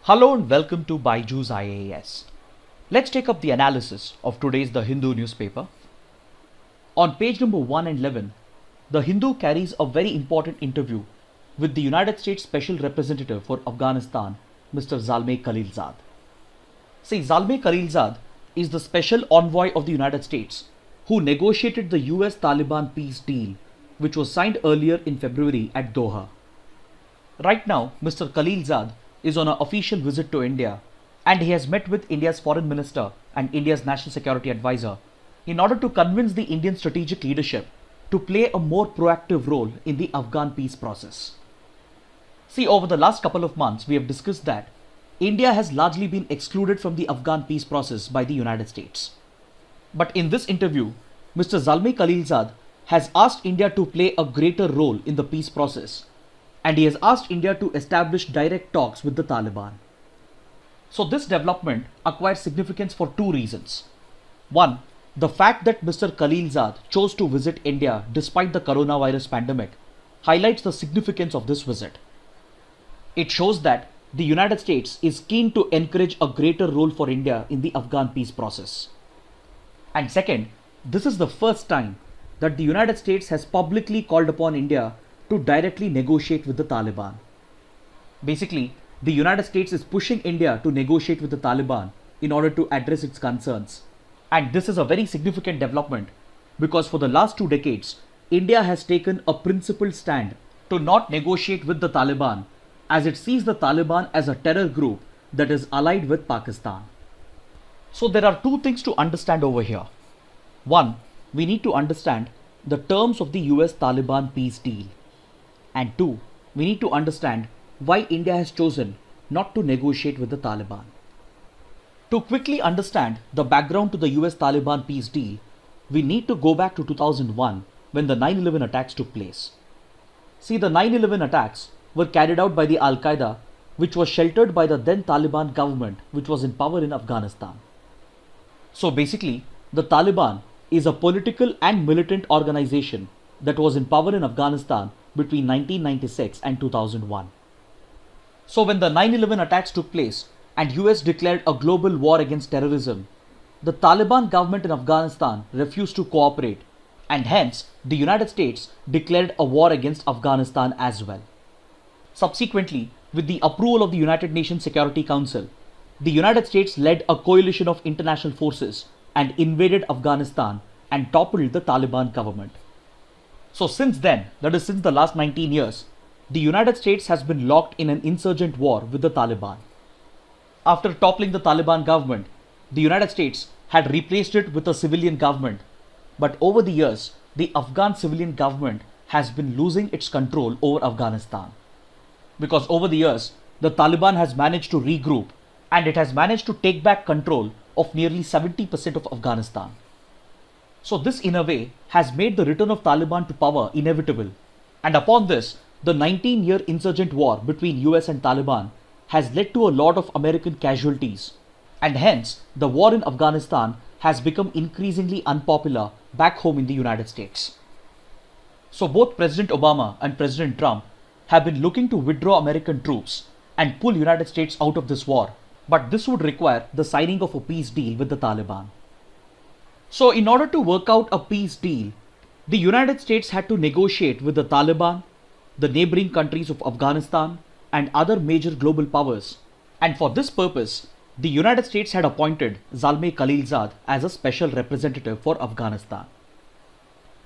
Hello and welcome to Byju's IAS. Let's take up the analysis of today's The Hindu newspaper. On page number 1 and 11, The Hindu carries a very important interview with the United States Special Representative for Afghanistan, Mr. Zalmay Khalilzad. See, Zalmay Khalilzad is the special envoy of the United States who negotiated the US-Taliban peace deal, which was signed earlier in February at Doha. Right now, Mr. Khalilzad is on an official visit to India, and he has met with India's foreign minister and India's national security advisor in order to convince the Indian strategic leadership to play a more proactive role in the Afghan peace process. See, over the last couple of months, we have discussed that India has largely been excluded from the Afghan peace process by the United States. But in this interview, Mr. Zalmay Khalilzad has asked India to play a greater role in the peace process, and he has asked India to establish direct talks with the Taliban. So this development acquires significance for two reasons. One, the fact that Mr. Khalilzad chose to visit India despite the coronavirus pandemic highlights the significance of this visit. It shows that the United States is keen to encourage a greater role for India in the Afghan peace process. And second, this is the first time that the United States has publicly called upon India to directly negotiate with the Taliban. Basically, the United States is pushing India to negotiate with the Taliban in order to address its concerns. And this is a very significant development because for the last 2 decades, India has taken a principled stand to not negotiate with the Taliban, as it sees the Taliban as a terror group that is allied with Pakistan. So there are two things to understand over here. One, we need to understand the terms of the US-Taliban peace deal. And two, we need to understand why India has chosen not to negotiate with the Taliban. To quickly understand the background to the US-Taliban peace deal, we need to go back to 2001 when the 9/11 attacks took place. See, the 9/11 attacks were carried out by the Al-Qaeda, which was sheltered by the then Taliban government, which was in power in Afghanistan. So basically, the Taliban is a political and militant organization that was in power in Afghanistan between 1996 and 2001. So when the 9/11 attacks took place and US declared a global war against terrorism, the Taliban government in Afghanistan refused to cooperate, and hence the United States declared a war against Afghanistan as well. Subsequently, with the approval of the United Nations Security Council, the United States led a coalition of international forces and invaded Afghanistan and toppled the Taliban government. So since then, that is since the last 19 years, the United States has been locked in an insurgent war with the Taliban. After toppling the Taliban government, the United States had replaced it with a civilian government. But over the years, the Afghan civilian government has been losing its control over Afghanistan. Because over the years, the Taliban has managed to regroup and it has managed to take back control of nearly 70% of Afghanistan. So this in a way has made the return of Taliban to power inevitable. And upon this, the 19-year insurgent war between US and Taliban has led to a lot of American casualties. And hence, the war in Afghanistan has become increasingly unpopular back home in the United States. So both President Obama and President Trump have been looking to withdraw American troops and pull United States out of this war. But this would require the signing of a peace deal with the Taliban. So in order to work out a peace deal, the United States had to negotiate with the Taliban, the neighboring countries of Afghanistan, and other major global powers. And for this purpose, the United States had appointed Zalmay Khalilzad as a special representative for Afghanistan.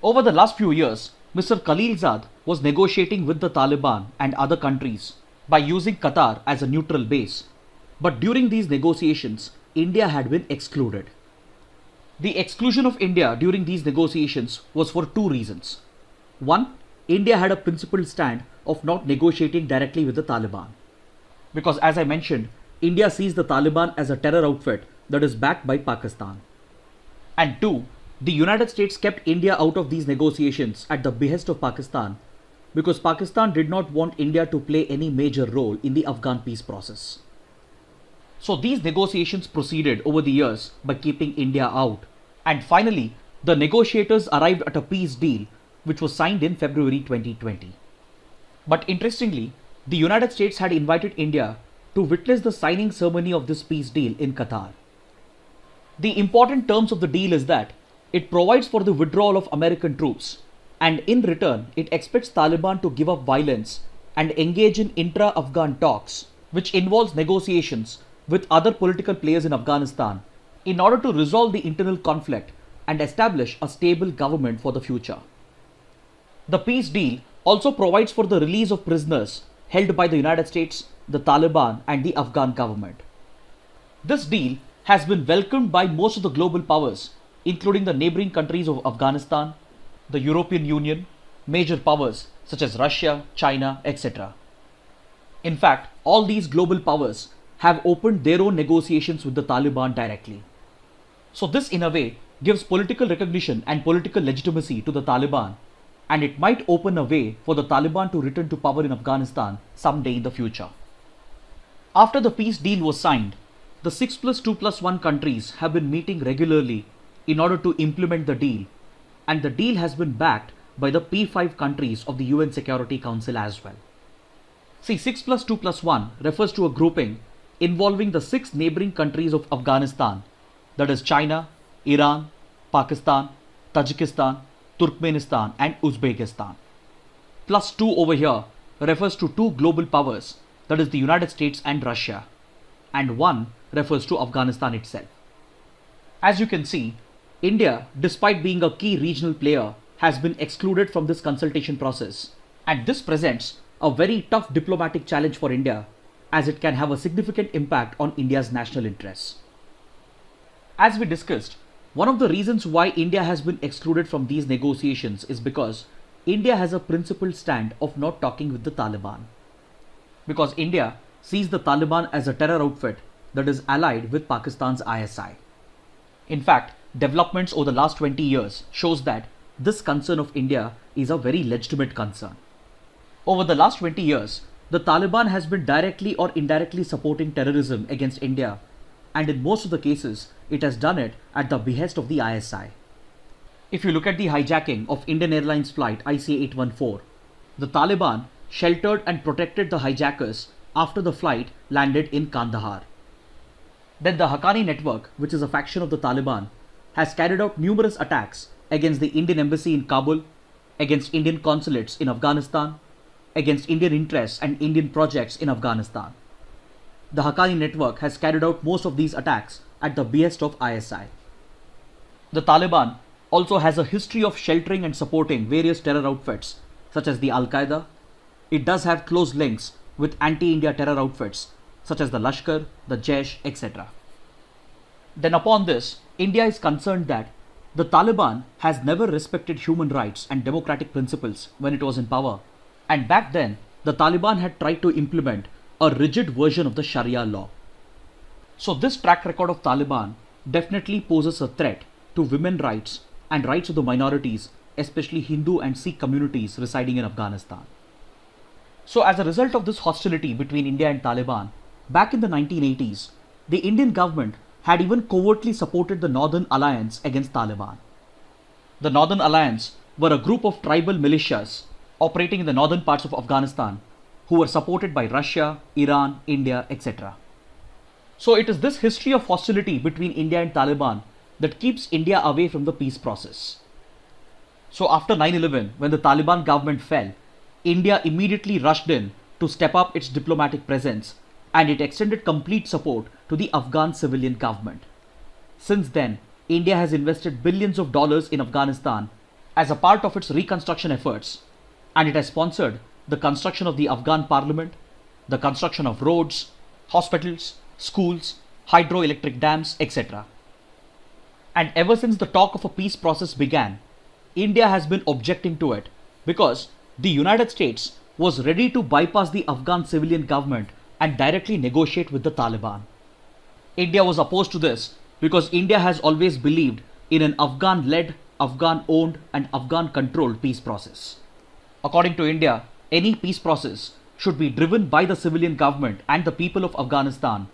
Over the last few years, Mr. Khalilzad was negotiating with the Taliban and other countries by using Qatar as a neutral base. But during these negotiations, India had been excluded. The exclusion of India during these negotiations was for two reasons. One, India had a principled stand of not negotiating directly with the Taliban. Because as I mentioned, India sees the Taliban as a terror outfit that is backed by Pakistan. And two, the United States kept India out of these negotiations at the behest of Pakistan because Pakistan did not want India to play any major role in the Afghan peace process. So these negotiations proceeded over the years by keeping India out. And finally, the negotiators arrived at a peace deal which was signed in February 2020. But interestingly, the United States had invited India to witness the signing ceremony of this peace deal in Qatar. The important terms of the deal is that it provides for the withdrawal of American troops, and in return, it expects Taliban to give up violence and engage in intra-Afghan talks, which involves negotiations with other political players in Afghanistan in order to resolve the internal conflict and establish a stable government for the future. The peace deal also provides for the release of prisoners held by the United States, the Taliban, and the Afghan government. This deal has been welcomed by most of the global powers, including the neighboring countries of Afghanistan, the European Union, major powers such as Russia, China, etc. In fact, all these global powers have opened their own negotiations with the Taliban directly. So this in a way gives political recognition and political legitimacy to the Taliban, and it might open a way for the Taliban to return to power in Afghanistan someday in the future. After the peace deal was signed, the 6+2+1 countries have been meeting regularly in order to implement the deal, and the deal has been backed by the P5 countries of the UN Security Council as well. See, 6+2+1 refers to a grouping involving the 6 neighboring countries of Afghanistan, that is China, Iran, Pakistan, Tajikistan, Turkmenistan and Uzbekistan. Plus 2 over here refers to 2 global powers, that is the United States and Russia, and 1 refers to Afghanistan itself. As you can see, India, despite being a key regional player, has been excluded from this consultation process, and this presents a very tough diplomatic challenge for India, as it can have a significant impact on India's national interests. As we discussed, one of the reasons why India has been excluded from these negotiations is because India has a principled stand of not talking with the Taliban. Because India sees the Taliban as a terror outfit that is allied with Pakistan's ISI. In fact, developments over the last 20 years shows that this concern of India is a very legitimate concern. Over the last 20 years, the Taliban has been directly or indirectly supporting terrorism against India, and in most of the cases, it has done it at the behest of the ISI. If you look at the hijacking of Indian Airlines flight IC814, the Taliban sheltered and protected the hijackers after the flight landed in Kandahar. Then the Haqqani network, which is a faction of the Taliban, has carried out numerous attacks against the Indian embassy in Kabul, against Indian consulates in Afghanistan, against Indian interests and Indian projects in Afghanistan. The Haqqani network has carried out most of these attacks at the behest of ISI. The Taliban also has a history of sheltering and supporting various terror outfits such as the Al-Qaeda. It does have close links with anti-India terror outfits such as the Lashkar, the Jaish, etc. Then upon this, India is concerned that the Taliban has never respected human rights and democratic principles when it was in power, and back then the Taliban had tried to implement a rigid version of the Sharia law. So this track record of Taliban definitely poses a threat to women's rights and rights of the minorities, especially Hindu and Sikh communities residing in Afghanistan. So as a result of this hostility between India and Taliban, back in the 1980s, the Indian government had even covertly supported the Northern Alliance against Taliban. The Northern Alliance were a group of tribal militias operating in the northern parts of Afghanistan who were supported by Russia, Iran, India, etc. So it is this history of hostility between India and Taliban that keeps India away from the peace process. So after 9/11, when the Taliban government fell, India immediately rushed in to step up its diplomatic presence, and it extended complete support to the Afghan civilian government. Since then, India has invested billions of dollars in Afghanistan as a part of its reconstruction efforts, and it has sponsored the construction of the Afghan parliament, the construction of roads, hospitals, schools, hydroelectric dams, etc. And ever since the talk of a peace process began, India has been objecting to it because the United States was ready to bypass the Afghan civilian government and directly negotiate with the Taliban. India was opposed to this because India has always believed in an Afghan-led, Afghan-owned and Afghan-controlled peace process. According to India, any peace process should be driven by the civilian government and the people of Afghanistan,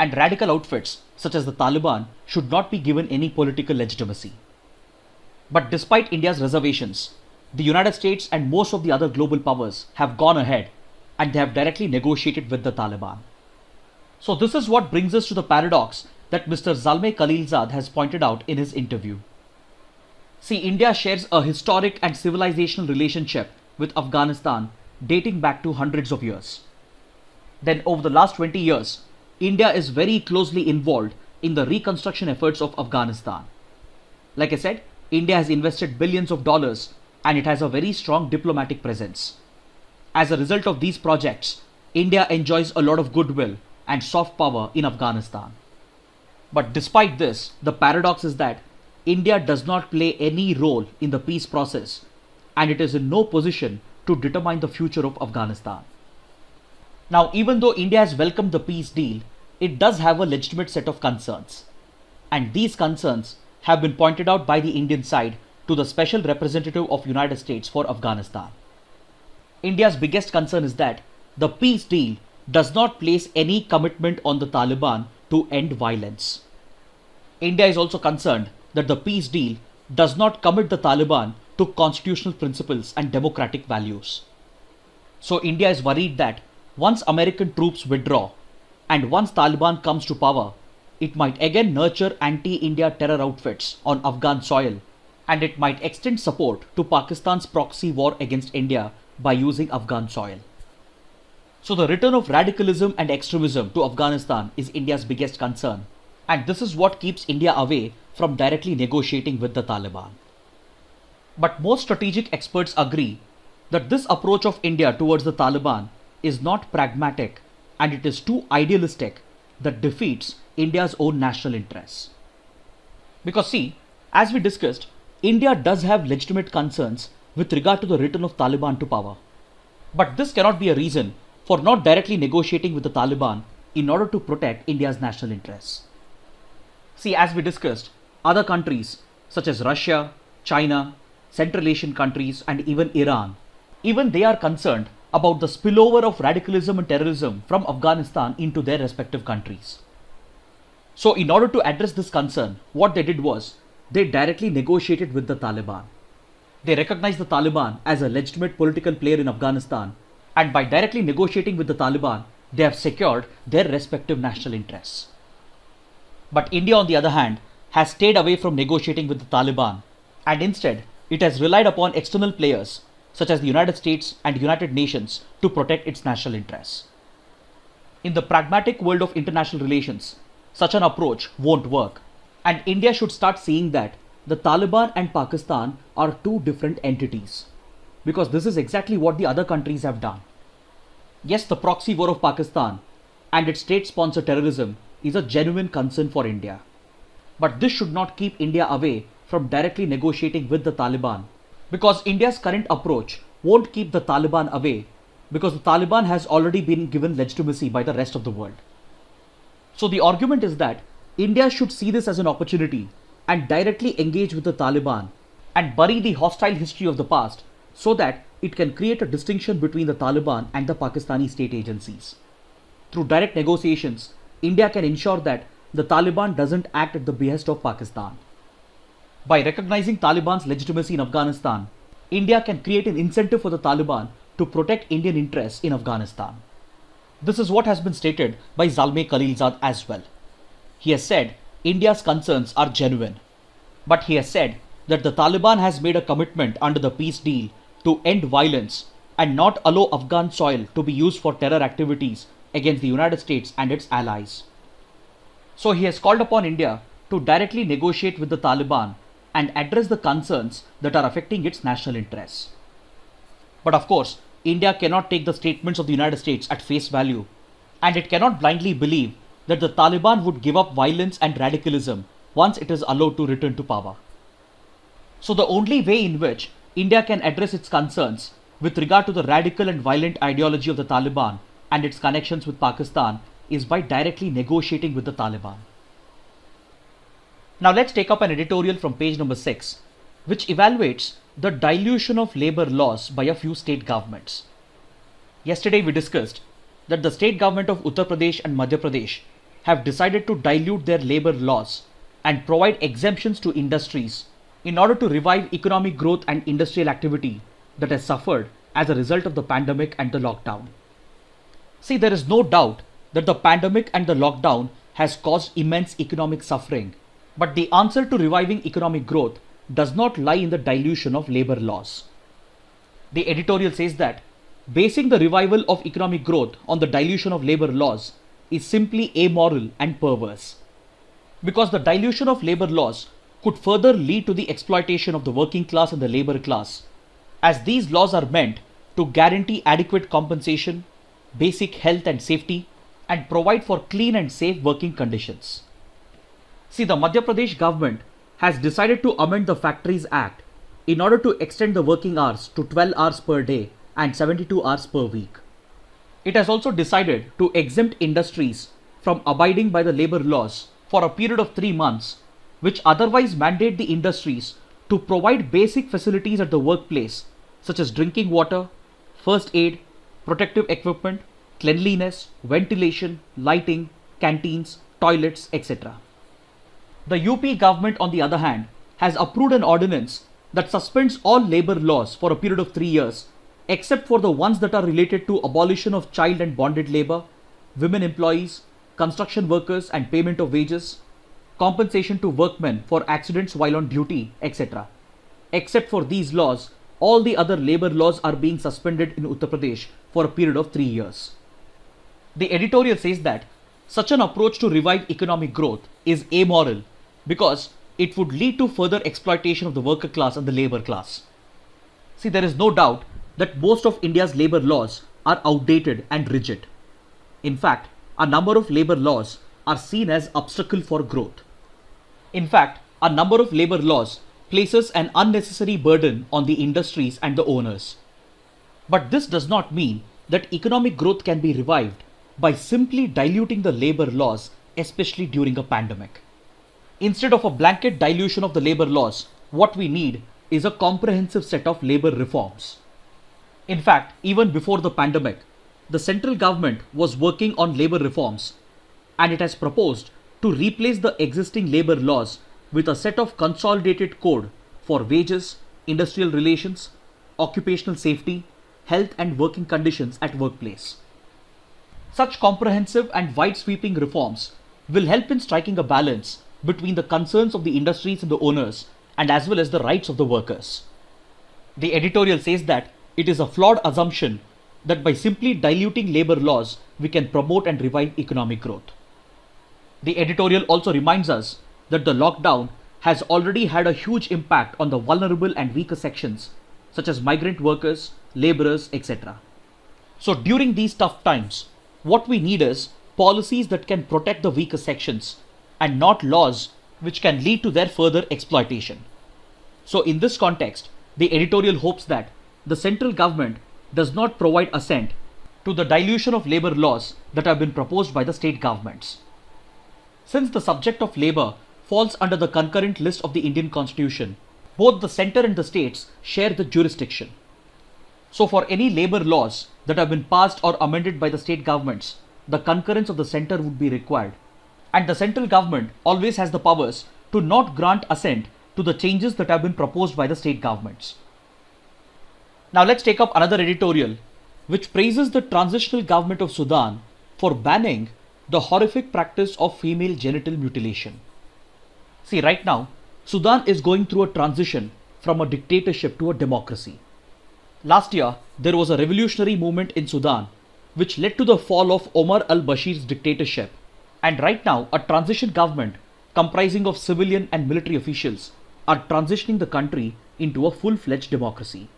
and radical outfits such as the Taliban should not be given any political legitimacy. But despite India's reservations, the United States and most of the other global powers have gone ahead and they have directly negotiated with the Taliban. So this is what brings us to the paradox that Mr. Zalmay Khalilzad has pointed out in his interview. See, India shares a historic and civilizational relationship with Afghanistan dating back to hundreds of years. Then over the last 20 years, India is very closely involved in the reconstruction efforts of Afghanistan. Like I said, India has invested billions of dollars and it has a very strong diplomatic presence. As a result of these projects, India enjoys a lot of goodwill and soft power in Afghanistan. But despite this, the paradox is that India does not play any role in the peace process and it is in no position to determine the future of Afghanistan. Now, even though India has welcomed the peace deal, it does have a legitimate set of concerns. And these concerns have been pointed out by the Indian side to the Special Representative of United States for Afghanistan. India's biggest concern is that the peace deal does not place any commitment on the Taliban to end violence. India is also concerned that the peace deal does not commit the Taliban to constitutional principles and democratic values. So India is worried that once American troops withdraw and once Taliban comes to power, it might again nurture anti-India terror outfits on Afghan soil and it might extend support to Pakistan's proxy war against India by using Afghan soil. So the return of radicalism and extremism to Afghanistan is India's biggest concern, and this is what keeps India away from directly negotiating with the Taliban. But most strategic experts agree that this approach of India towards the Taliban is not pragmatic and it is too idealistic that defeats India's own national interests. Because see, as we discussed, India does have legitimate concerns with regard to the return of Taliban to power. But this cannot be a reason for not directly negotiating with the Taliban in order to protect India's national interests. See, as we discussed, other countries such as Russia, China, Central Asian countries and even Iran, even they are concerned about the spillover of radicalism and terrorism from Afghanistan into their respective countries. So in order to address this concern, what they did was they directly negotiated with the Taliban. They recognized the Taliban as a legitimate political player in Afghanistan, and by directly negotiating with the Taliban, they have secured their respective national interests. But India, on the other hand, has stayed away from negotiating with the Taliban, and instead it has relied upon external players such as the United States and United Nations to protect its national interests. In the pragmatic world of international relations, such an approach won't work, and India should start seeing that the Taliban and Pakistan are two different entities, because this is exactly what the other countries have done. Yes, the proxy war of Pakistan and its state-sponsored terrorism is a genuine concern for India. But this should not keep India away from directly negotiating with the Taliban, because India's current approach won't keep the Taliban away, because the Taliban has already been given legitimacy by the rest of the world. So the argument is that India should see this as an opportunity and directly engage with the Taliban and bury the hostile history of the past so that it can create a distinction between the Taliban and the Pakistani state agencies. Through direct negotiations, India can ensure that the Taliban doesn't act at the behest of Pakistan. By recognizing Taliban's legitimacy in Afghanistan, India can create an incentive for the Taliban to protect Indian interests in Afghanistan. This is what has been stated by Zalmay Khalilzad as well. He has said India's concerns are genuine, but he has said that the Taliban has made a commitment under the peace deal to end violence and not allow Afghan soil to be used for terror activities against the United States and its allies. So he has called upon India to directly negotiate with the Taliban and address the concerns that are affecting its national interests. But of course, India cannot take the statements of the United States at face value, and it cannot blindly believe that the Taliban would give up violence and radicalism once it is allowed to return to power. So the only way in which India can address its concerns with regard to the radical and violent ideology of the Taliban and its connections with Pakistan is by directly negotiating with the Taliban. Now let's take up an editorial from page number 6, which evaluates the dilution of labor laws by a few state governments. Yesterday we discussed that the state government of Uttar Pradesh and Madhya Pradesh have decided to dilute their labor laws and provide exemptions to industries in order to revive economic growth and industrial activity that has suffered as a result of the pandemic and the lockdown. See, there is no doubt that the pandemic and the lockdown has caused immense economic suffering. But the answer to reviving economic growth does not lie in the dilution of labor laws. The editorial says that basing the revival of economic growth on the dilution of labor laws is simply amoral and perverse. Because the dilution of labor laws could further lead to the exploitation of the working class and the labor class, as these laws are meant to guarantee adequate compensation, basic health and safety, and provide for clean and safe working conditions. See, the Madhya Pradesh government has decided to amend the Factories Act in order to extend the working hours to 12 hours per day and 72 hours per week. It has also decided to exempt industries from abiding by the labor laws for a period of 3 months, which otherwise mandate the industries to provide basic facilities at the workplace such as drinking water, first aid, protective equipment, cleanliness, ventilation, lighting, canteens, toilets, etc. The UP government, on the other hand, has approved an ordinance that suspends all labor laws for a period of 3 years, except for the ones that are related to abolition of child and bonded labor, women employees, construction workers and payment of wages, compensation to workmen for accidents while on duty, etc. Except for these laws, all the other labor laws are being suspended in Uttar Pradesh for a period of 3 years. The editorial says that such an approach to revive economic growth is amoral because it would lead to further exploitation of the worker class and the labor class. See, there is no doubt that most of India's labor laws are outdated and rigid. In fact, a number of labor laws are seen as obstacle for growth. In fact, a number of labor laws places an unnecessary burden on the industries and the owners. But this does not mean that economic growth can be revived by simply diluting the labor laws, especially during a pandemic. Instead of a blanket dilution of the labor laws, what we need is a comprehensive set of labor reforms. In fact, even before the pandemic, the central government was working on labor reforms, and it has proposed to replace the existing labor laws with a set of consolidated code for wages, industrial relations, occupational safety, health and working conditions at workplace. Such comprehensive and wide-sweeping reforms will help in striking a balance between the concerns of the industries and the owners and as well as the rights of the workers. The editorial says that it is a flawed assumption that by simply diluting labor laws, we can promote and revive economic growth. The editorial also reminds us that the lockdown has already had a huge impact on the vulnerable and weaker sections, such as migrant workers, laborers, etc. So during these tough times, what we need is policies that can protect the weaker sections and not laws which can lead to their further exploitation. So in this context, the editorial hopes that the central government does not provide assent to the dilution of labor laws that have been proposed by the state governments. Since the subject of labor falls under the concurrent list of the Indian Constitution, both the center and the states share the jurisdiction. So for any labor laws that have been passed or amended by the state governments, the concurrence of the center would be required. And the central government always has the powers to not grant assent to the changes that have been proposed by the state governments. Now let's take up another editorial which praises the transitional government of Sudan for banning the horrific practice of female genital mutilation. See, right now, Sudan is going through a transition from a dictatorship to a democracy. Last year, there was a revolutionary movement in Sudan which led to the fall of Omar al-Bashir's dictatorship. And right now, a transition government comprising of civilian and military officials are transitioning the country into a full-fledged democracy.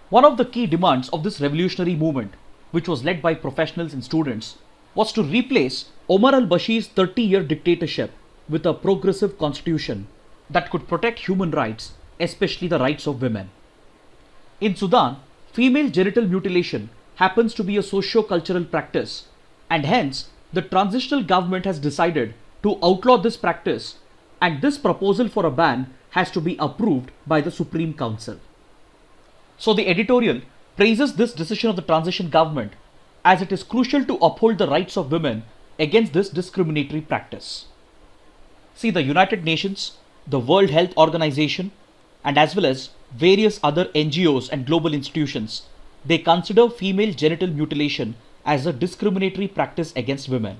One of the key demands of this revolutionary movement, which was led by professionals and students, was to replace Omar al-Bashir's 30-year dictatorship with a progressive constitution that could protect human rights, especially the rights of women. In Sudan, female genital mutilation happens to be a socio-cultural practice, and hence the transitional government has decided to outlaw this practice, and this proposal for a ban has to be approved by the Supreme Council. So the editorial praises this decision of the transition government as it is crucial to uphold the rights of women against this discriminatory practice. See, the United Nations, the World Health Organization, and as well as various other NGOs and global institutions, they consider female genital mutilation as a discriminatory practice against women.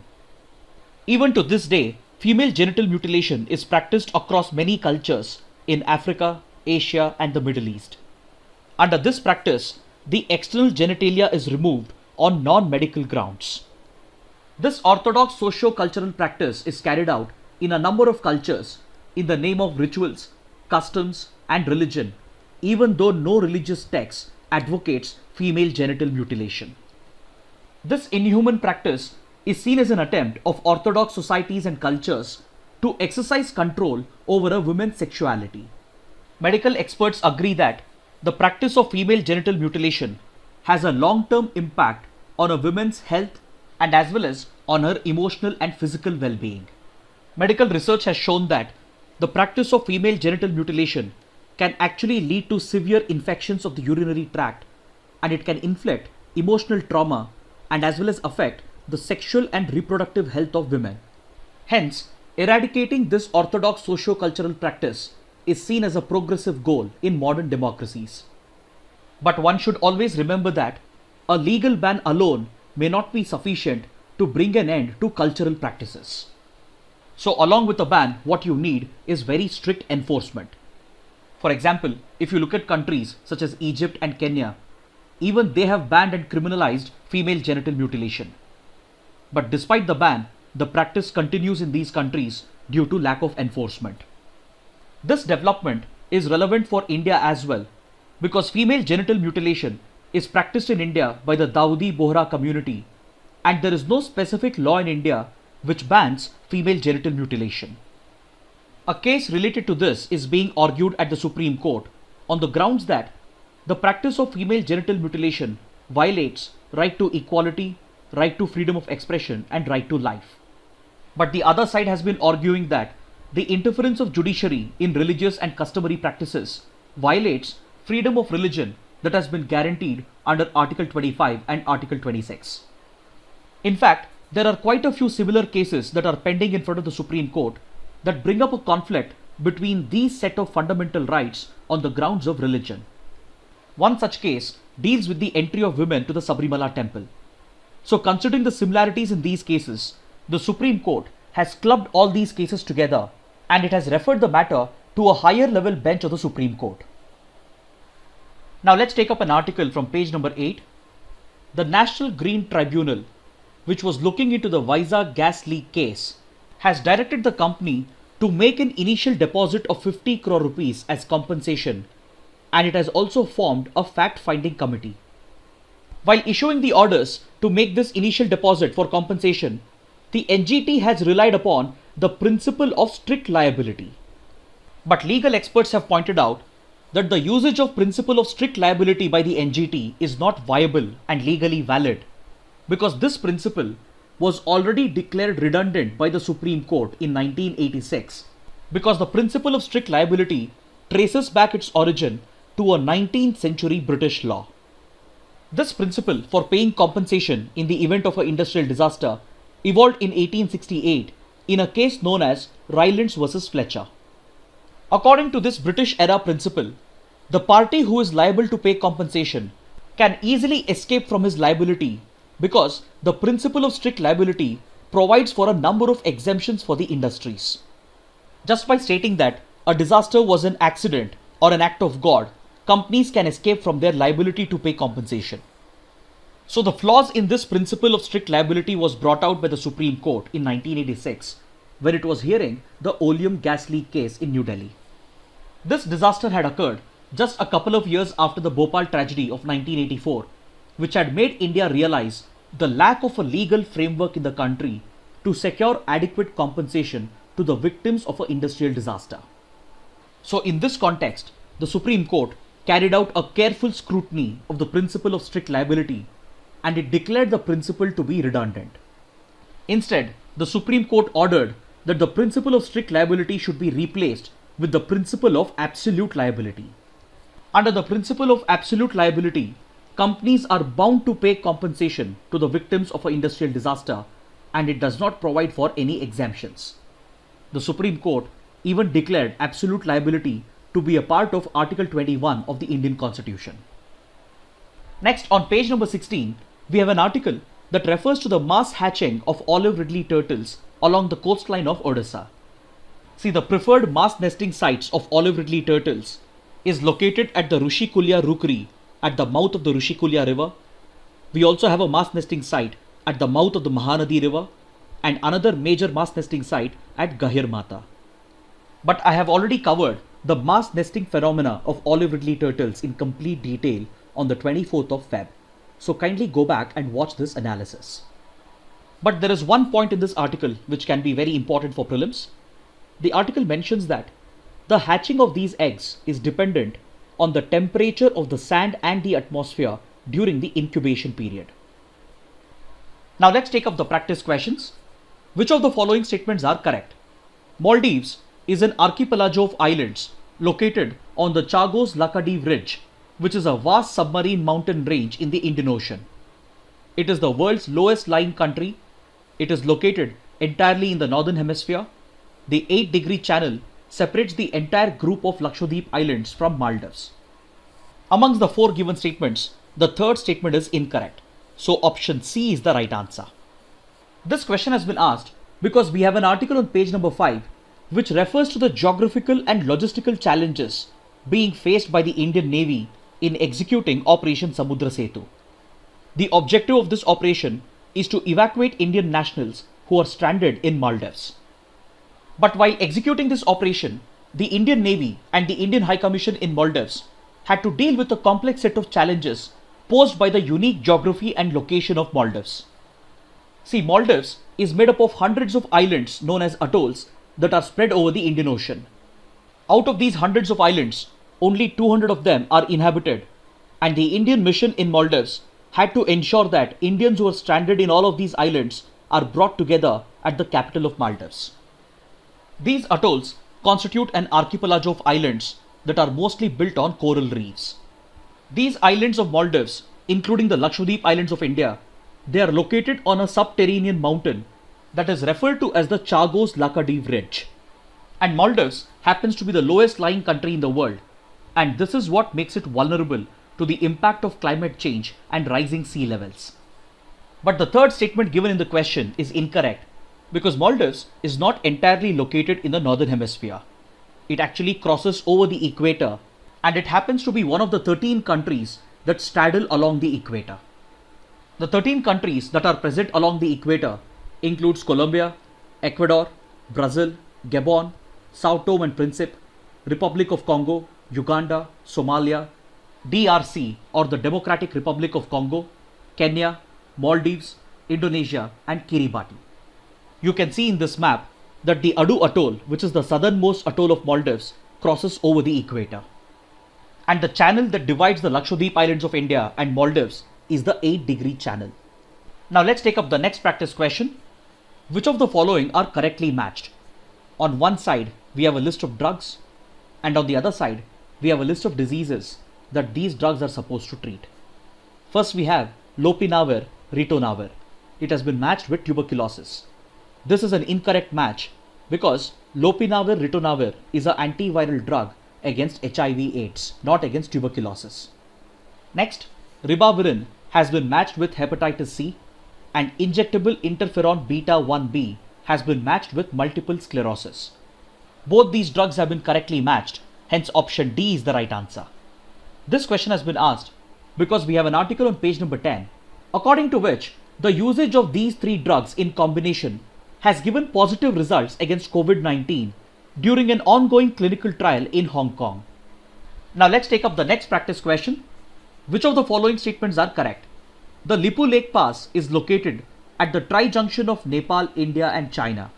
Even to this day, female genital mutilation is practiced across many cultures in Africa, Asia, and the Middle East. Under this practice, the external genitalia is removed on non-medical grounds. This orthodox socio-cultural practice is carried out in a number of cultures in the name of rituals, customs, and religion, even though no religious text advocates female genital mutilation. This inhuman practice is seen as an attempt of orthodox societies and cultures to exercise control over a woman's sexuality. Medical experts agree that the practice of female genital mutilation has a long-term impact on a woman's health and as well as on her emotional and physical well-being. Medical research has shown that the practice of female genital mutilation can actually lead to severe infections of the urinary tract, and it can inflict emotional trauma and as well as affect the sexual and reproductive health of women. Hence, eradicating this orthodox socio-cultural practice is seen as a progressive goal in modern democracies. But one should always remember that a legal ban alone may not be sufficient to bring an end to cultural practices. So along with a ban, what you need is very strict enforcement. For example, if you look at countries such as Egypt and Kenya, even they have banned and criminalized female genital mutilation. But despite the ban, the practice continues in these countries due to lack of enforcement. This development is relevant for India as well, because female genital mutilation is practiced in India by the Dawoodi Bohra community, and there is no specific law in India which bans female genital mutilation. A case related to this is being argued at the Supreme Court on the grounds that the practice of female genital mutilation violates right to equality, right to freedom of expression, and right to life. But the other side has been arguing that the interference of judiciary in religious and customary practices violates freedom of religion that has been guaranteed under Article 25 and Article 26. In fact, there are quite a few similar cases that are pending in front of the Supreme Court that bring up a conflict between these set of fundamental rights on the grounds of religion. One such case deals with the entry of women to the Sabarimala temple. So considering the similarities in these cases, the Supreme Court has clubbed all these cases together and it has referred the matter to a higher level bench of the Supreme Court. Now let's take up an article from page number 8. The National Green Tribunal, which was looking into the Vizag gas leak case, has directed the company to make an initial deposit of 50 crore rupees as compensation, and it has also formed a fact-finding committee. While issuing the orders to make this initial deposit for compensation, the NGT has relied upon the principle of strict liability. But legal experts have pointed out that the usage of principle of strict liability by the NGT is not viable and legally valid, because this principle was already declared redundant by the Supreme Court in 1986, because the principle of strict liability traces back its origin to a 19th century British law. This principle for paying compensation in the event of an industrial disaster evolved in 1868 in a case known as Rylance vs. Fletcher. According to this British era principle, the party who is liable to pay compensation can easily escape from his liability because the principle of strict liability provides for a number of exemptions for the industries. Just by stating that a disaster was an accident or an act of God, companies can escape from their liability to pay compensation. So the flaws in this principle of strict liability was brought out by the Supreme Court in 1986 when it was hearing the oleum gas leak case in New Delhi. This disaster had occurred just a couple of years after the Bhopal tragedy of 1984, which had made India realize the lack of a legal framework in the country to secure adequate compensation to the victims of an industrial disaster. So in this context, the Supreme Court carried out a careful scrutiny of the principle of strict liability, and it declared the principle to be redundant. Instead, the Supreme Court ordered that the principle of strict liability should be replaced with the principle of absolute liability. Under the principle of absolute liability, companies are bound to pay compensation to the victims of an industrial disaster, and it does not provide for any exemptions. The Supreme Court even declared absolute liability to be a part of Article 21 of the Indian Constitution. Next, on page number 16, we have an article that refers to the mass hatching of olive ridley turtles along the coastline of Odisha. See, the preferred mass nesting sites of olive ridley turtles is located at the Rushikulya Rookery at the mouth of the Rushikulya river. We also have a mass nesting site at the mouth of the Mahanadi river and another major mass nesting site at Gahir Mata. But I have already covered the mass nesting phenomena of olive ridley turtles in complete detail on the 24th of Feb. So kindly go back and watch this analysis. But there is one point in this article which can be very important for prelims. The article mentions that the hatching of these eggs is dependent on the temperature of the sand and the atmosphere during the incubation period. Now let's take up the practice questions. Which of the following statements are correct? Maldives is an archipelago of islands located on the Chagos Laccadive Ridge, which is a vast submarine mountain range in the Indian Ocean. It is the world's lowest lying country. It is located entirely in the northern hemisphere. The 8-degree channel separates the entire group of Lakshadweep Islands from Maldives. Amongst the 4 given statements, the third statement is incorrect. So option C is the right answer. This question has been asked because we have an article on page number 5 which refers to the geographical and logistical challenges being faced by the Indian Navy in executing Operation Samudra Setu. The objective of this operation is to evacuate Indian nationals who are stranded in Maldives. But while executing this operation, the Indian Navy and the Indian High Commission in Maldives had to deal with a complex set of challenges posed by the unique geography and location of Maldives. See, Maldives is made up of hundreds of islands known as atolls that are spread over the Indian Ocean. Out of these hundreds of islands, only 200 of them are inhabited, and the Indian mission in Maldives had to ensure that Indians who are stranded in all of these islands are brought together at the capital of Maldives. These atolls constitute an archipelago of islands that are mostly built on coral reefs. These islands of Maldives, including the Lakshadweep Islands of India, they are located on a subterranean mountain that is referred to as the Chagos Laccadive Ridge. And Maldives happens to be the lowest lying country in the world, and this is what makes it vulnerable to the impact of climate change and rising sea levels. But the third statement given in the question is incorrect because Maldives is not entirely located in the northern hemisphere. It actually crosses over the equator, and it happens to be one of the 13 countries that straddle along the equator. The 13 countries that are present along the equator includes Colombia, Ecuador, Brazil, Gabon, Sao Tome and Principe, Republic of Congo, Uganda, Somalia, DRC or the Democratic Republic of Congo, Kenya, Maldives, Indonesia and Kiribati. You can see in this map that the Adu Atoll, which is the southernmost atoll of Maldives, crosses over the equator. And the channel that divides the Lakshadweep Islands of India and Maldives is the 8-degree channel. Now let's take up the next practice question. Which of the following are correctly matched? On one side, we have a list of drugs, and on the other side, we have a list of diseases that these drugs are supposed to treat. First, we have Lopinavir Ritonavir. It has been matched with tuberculosis. This is an incorrect match because Lopinavir Ritonavir is an antiviral drug against HIV/AIDS, not against tuberculosis. Next, Ribavirin has been matched with hepatitis C, and injectable interferon beta 1b has been matched with multiple sclerosis. Both these drugs have been correctly matched, hence option D is the right answer. This question has been asked because we have an article on page number 10, according to which the usage of these 3 drugs in combination has given positive results against COVID-19 during an ongoing clinical trial in Hong Kong. Now let's take up the next practice question. Which of the following statements are correct? The Lipu Lake Pass is located at the tri-junction of Nepal, India and China.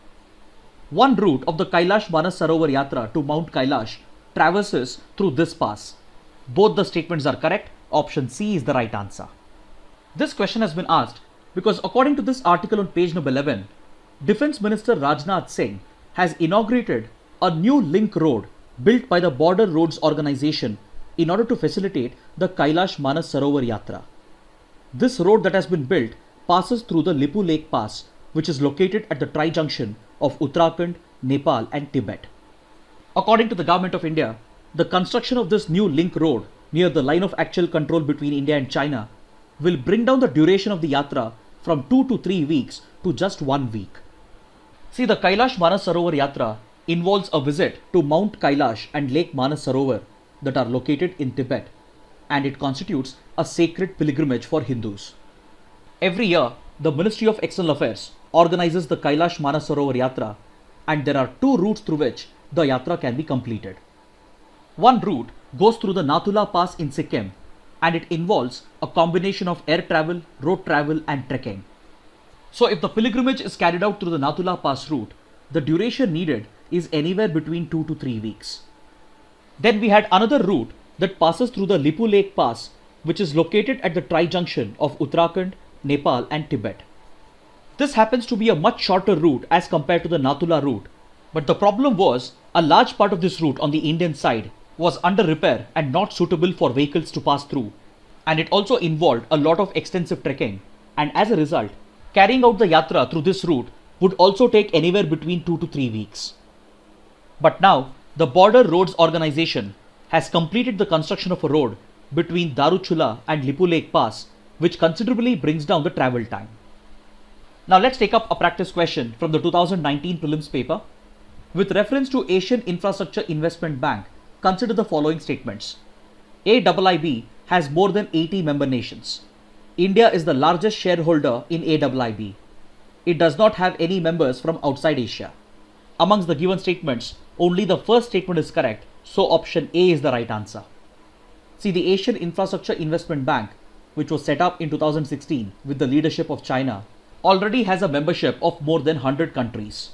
One route of the Kailash Manas Sarovar Yatra to Mount Kailash traverses through this pass. Both the statements are correct. Option C is the right answer. This question has been asked because according to this article on page number 11, Defence Minister Rajnath Singh has inaugurated a new link road built by the Border Roads Organization in order to facilitate the Kailash Manas Sarovar Yatra. This road that has been built passes through the Lipu Lake Pass, which is located at the tri-junction of Uttarakhand, Nepal and Tibet. According to the Government of India, the construction of this new link road near the line of actual control between India and China will bring down the duration of the yatra from 2 to 3 weeks to just 1 week. See, the Kailash Manasarovar Yatra involves a visit to Mount Kailash and Lake Manasarovar that are located in Tibet, and it constitutes a sacred pilgrimage for Hindus. Every year, the Ministry of External Affairs organizes the Kailash Manasarovar Yatra, and there are two routes through which the yatra can be completed. One route goes through the Nathula Pass in Sikkim, and it involves a combination of air travel, road travel and trekking. So if the pilgrimage is carried out through the Nathula Pass route, the duration needed is anywhere between 2 to 3 weeks. Then we had another route that passes through the Lipu Lake Pass, which is located at the tri-junction of Uttarakhand, Nepal and Tibet. This happens to be a much shorter route as compared to the Nathula route, but the problem was a large part of this route on the Indian side was under repair and not suitable for vehicles to pass through, and it also involved a lot of extensive trekking, and as a result, carrying out the yatra through this route would also take anywhere between 2 to 3 weeks. But now, the Border Roads Organization has completed the construction of a road between Daruchula and Lipu Lake Pass, which considerably brings down the travel time. Now let's take up a practice question from the 2019 prelims paper. With reference to Asian Infrastructure Investment Bank, consider the following statements. AIIB has more than 80 member nations. India is the largest shareholder in AIIB. It does not have any members from outside Asia. Amongst the given statements, only the first statement is correct, so option A is the right answer. See, the Asian Infrastructure Investment Bank, which was set up in 2016 with the leadership of China, already has a membership of more than 100 countries.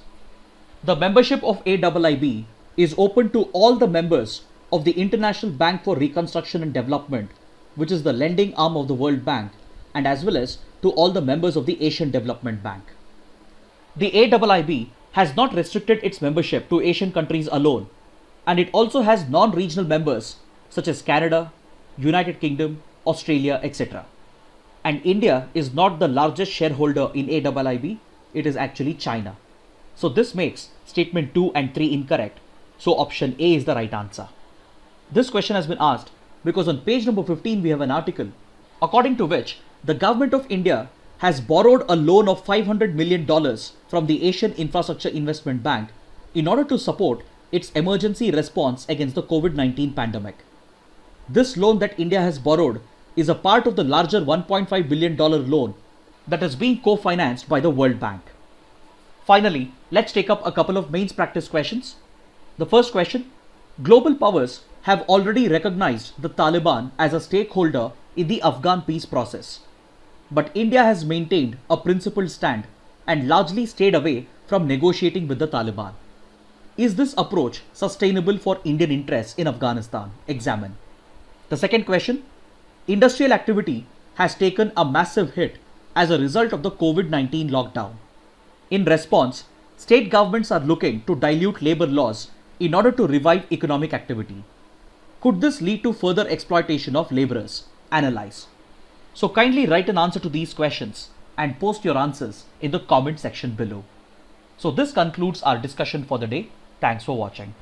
The membership of AIIB is open to all the members of the International Bank for Reconstruction and Development, which is the lending arm of the World Bank, and as well as to all the members of the Asian Development Bank. The AIIB has not restricted its membership to Asian countries alone, and it also has non-regional members such as Canada, United Kingdom, Australia, etc. And India is not the largest shareholder in AIIB, it is actually China. So this makes statement 2 and 3 incorrect, so option A is the right answer. This question has been asked because on page number 15 we have an article according to which the government of India has borrowed a loan of $500 million from the Asian Infrastructure Investment Bank in order to support its emergency response against the COVID-19 pandemic. This loan that India has borrowed is a part of the larger $1.5 billion loan that is being co-financed by the World Bank. Finally, let's take up a couple of mains practice questions. The first question, global powers have already recognized the Taliban as a stakeholder in the Afghan peace process. But India has maintained a principled stand and largely stayed away from negotiating with the Taliban. Is this approach sustainable for Indian interests in Afghanistan? Examine. The second question, industrial activity has taken a massive hit as a result of the COVID-19 lockdown. In response, state governments are looking to dilute labor laws in order to revive economic activity. Could this lead to further exploitation of laborers? Analyze. So kindly write an answer to these questions and post your answers in the comment section below. So this concludes our discussion for the day. Thanks for watching.